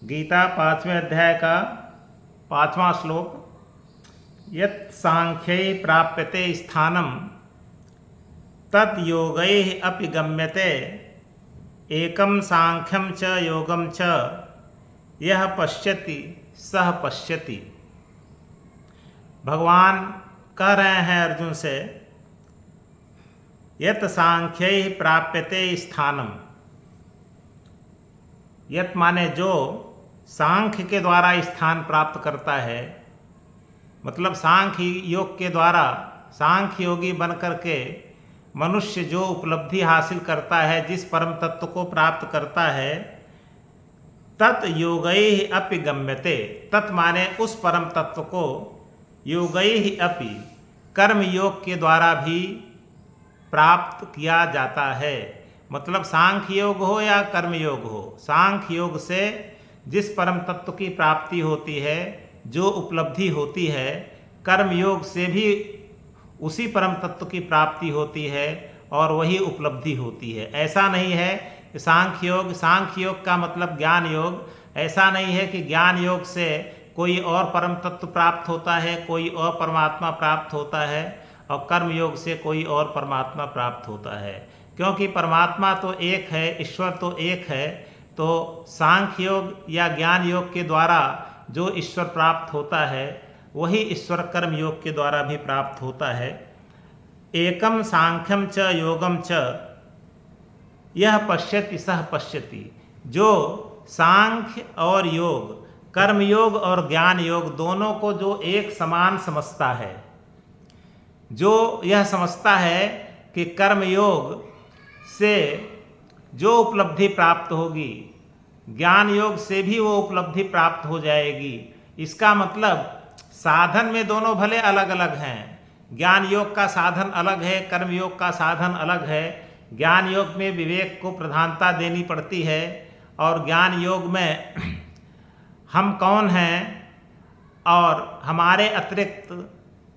गीता 5वें अध्याय का 5वां श्लोक। यत् सांख्यै प्राप्यते स्थानं तत् योगैः अपि गम्यते एकं सांख्यं च योगं च यः पश्यति सः पश्यति। भगवान कह रहे हैं अर्जुन से, यत् सांख्यैः प्राप्यते स्थानं। यत् माने जो सांख्य के द्वारा स्थान प्राप्त करता है, मतलब सांख्य योग के द्वारा सांख्य योगी बन करके मनुष्य जो उपलब्धि हासिल करता है, जिस परम तत्व को प्राप्त करता है, तत् योगैः अपि गम्यते। तत् माने उस परम तत्व को योगैः अपि कर्म योग के द्वारा भी प्राप्त किया जाता है। मतलब सांख्य योग हो या कर्म योग हो, सांख्य योग से जिस परम तत्व की प्राप्ति होती है, जो उपलब्धि होती है, कर्म योग से भी उसी परम तत्व की प्राप्ति होती है और वही उपलब्धि होती है। ऐसा नहीं है कि सांख्य योग का मतलब ज्ञान योग, ऐसा नहीं है कि ज्ञान योग से कोई और परम तत्व प्राप्त होता है, कोई और परमात्मा प्राप्त होता है, और कर्म योग से कोई और परमात्मा प्राप्त होता है। क्योंकि परमात्मा तो एक है, ईश्वर तो एक है। तो सांख्य योग या ज्ञान योग के द्वारा जो ईश्वर प्राप्त होता है, वही ईश्वर कर्म योग के द्वारा भी प्राप्त होता है। एकम सांख्यम च योगम च यह पश्यति सह पश्यति। जो सांख्य और योग, कर्म योग और ज्ञान योग दोनों को जो एक समान समझता है, जो यह समझता है कि कर्म योग से जो उपलब्धि प्राप्त होगी, ज्ञान योग से भी वो उपलब्धि प्राप्त हो जाएगी। इसका मतलब साधन में दोनों भले अलग अलग हैं, ज्ञान योग का साधन अलग है, कर्म योग का साधन अलग है। ज्ञान योग में विवेक को प्रधानता देनी पड़ती है, और ज्ञान योग में हम कौन हैं और हमारे अतिरिक्त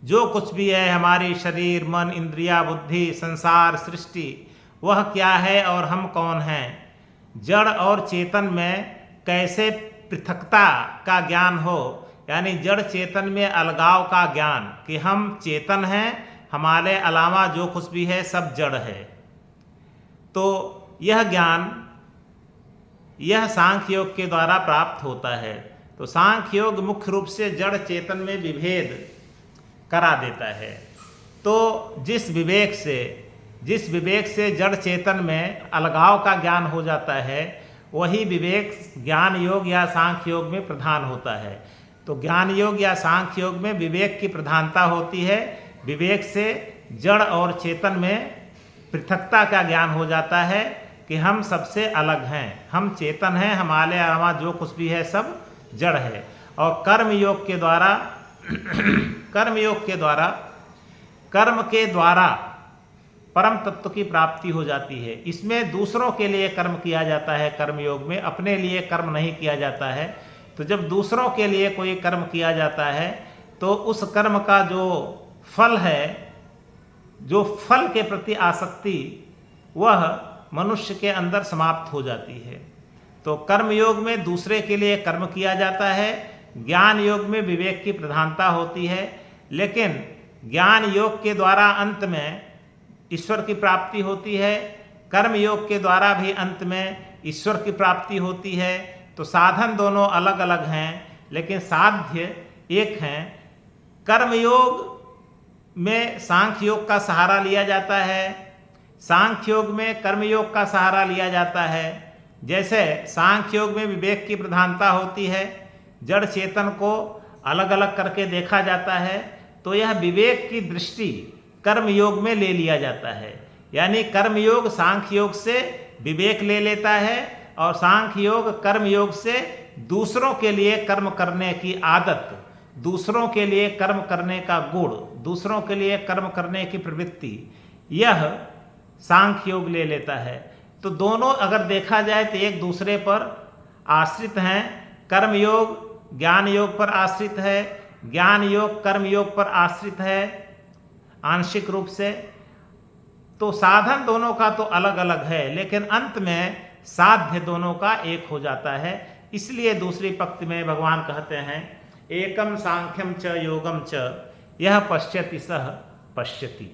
जो कुछ भी है, हमारी शरीर, मन, इंद्रिया, बुद्धि, संसार, सृष्टि, वह क्या है और हम कौन हैं। जड़ और चेतन में कैसे पृथकता का ज्ञान हो, यानी जड़ चेतन में अलगाव का ज्ञान कि हम चेतन हैं, हमारे अलावा जो कुछ भी है सब जड़ है। तो यह ज्ञान यह सांख्य योग के द्वारा प्राप्त होता है। तो सांख्य योग मुख्य रूप से जड़ चेतन में विभेद करा देता है। तो जिस विवेक से जड़ चेतन में अलगाव का ज्ञान हो जाता है, वही विवेक ज्ञान योग या सांख्य योग में प्रधान होता है। तो ज्ञान योग या सांख्य योग में विवेक की प्रधानता होती है। विवेक से जड़ और चेतन में पृथकता का ज्ञान हो जाता है कि हम सबसे अलग हैं, हम चेतन हैं, हमारे अलावा जो कुछ भी है सब जड़ है। और कर्म के द्वारा परम तत्व की प्राप्ति हो जाती है। इसमें दूसरों के लिए कर्म किया जाता है, कर्म योग में अपने लिए कर्म नहीं किया जाता है। तो जब दूसरों के लिए कोई कर्म किया जाता है, तो उस कर्म का जो फल है, जो फल के प्रति आसक्ति, वह मनुष्य के अंदर समाप्त हो जाती है। तो कर्म योग में दूसरे के लिए कर्म किया जाता है, ज्ञान योग में विवेक की प्रधानता होती है। लेकिन ज्ञान योग के द्वारा अंत में ईश्वर की प्राप्ति होती है, कर्म योग के द्वारा भी अंत में ईश्वर की प्राप्ति होती है। तो साधन दोनों अलग अलग हैं, लेकिन साध्य एक हैं। कर्म योग में सांख्य योग का सहारा लिया जाता है, सांख्य योग में कर्म योग का सहारा लिया जाता है। जैसे सांख्य योग में विवेक की प्रधानता होती है, जड़ चेतन को अलग अलग करके देखा जाता है, तो यह विवेक की दृष्टि कर्म योग में ले लिया जाता है। यानी कर्म योग सांख्य योग से विवेक ले लेता है, और सांख्य योग कर्म योग से दूसरों के लिए कर्म करने की आदत, दूसरों के लिए कर्म करने का गुण, दूसरों के लिए कर्म करने की प्रवृत्ति, यह सांख्य योग ले लेता है। तो दोनों अगर देखा जाए तो एक दूसरे पर आश्रित हैं। कर्म योग ज्ञान योग पर आश्रित है, ज्ञान योग कर्म योग पर आश्रित है आंशिक रूप से। तो साधन दोनों का तो अलग अलग है, लेकिन अंत में साध्य दोनों का एक हो जाता है। इसलिए दूसरी पंक्ति में भगवान कहते हैं एकम सांख्यम च योगम च यह पश्यति सह पश्यति।